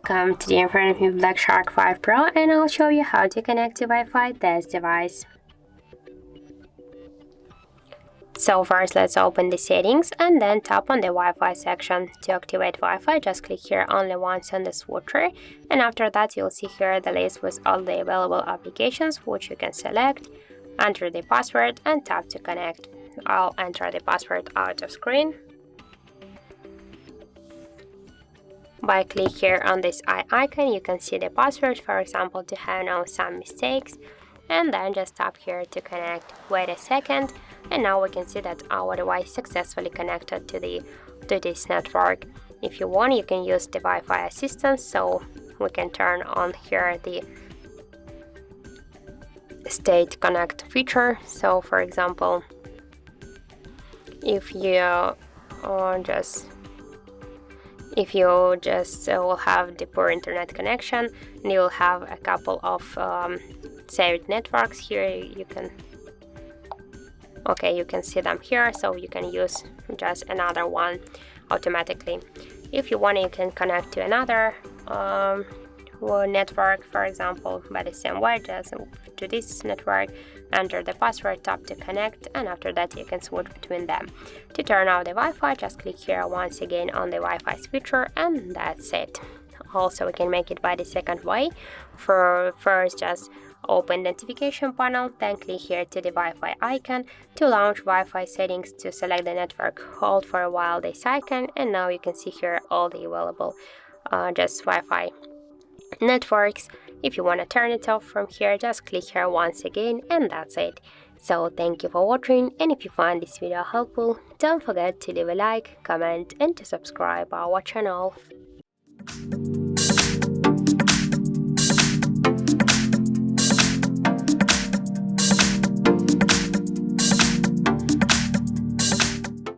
Welcome to the XIAOMI Black Shark 5 Pro, and I'll show you how to connect to Wi-Fi this device. So first let's open the settings and then tap on the Wi-Fi section. To activate Wi-Fi, just click here only once on the switcher, and after that you'll see here the list with all the available applications which you can select, enter the password and tap to connect. I'll enter the password out of screen. By click here on this eye icon, you can see the password, for example, to handle some mistakes, and then just tap here to connect. Wait a second, and now we can see that our device successfully connected to this network. If you want, you can use the Wi-Fi assistant, so we can turn on here the state connect feature. So for example, if you just will have the poor internet connection, and you'll have a couple of saved networks here. You can see them here, so you can use just another one automatically. If you want, you can connect to another network, for example, by the same way, just to this network, enter the password, tap to connect, and after that you can switch between them. To turn off the Wi-Fi, just click here once again on the Wi-Fi switcher, and that's it. Also, we can make it by the second way. For first, just open the notification panel, then click here to the Wi-Fi icon. To launch Wi-Fi settings, to select the network, hold for a while this icon, and now you can see here all the available just Wi-Fi networks. If you want to turn it off from here, just click here once again, and that's it. So thank you for watching, and if you find this video helpful, don't forget to leave a like, comment and to subscribe our channel.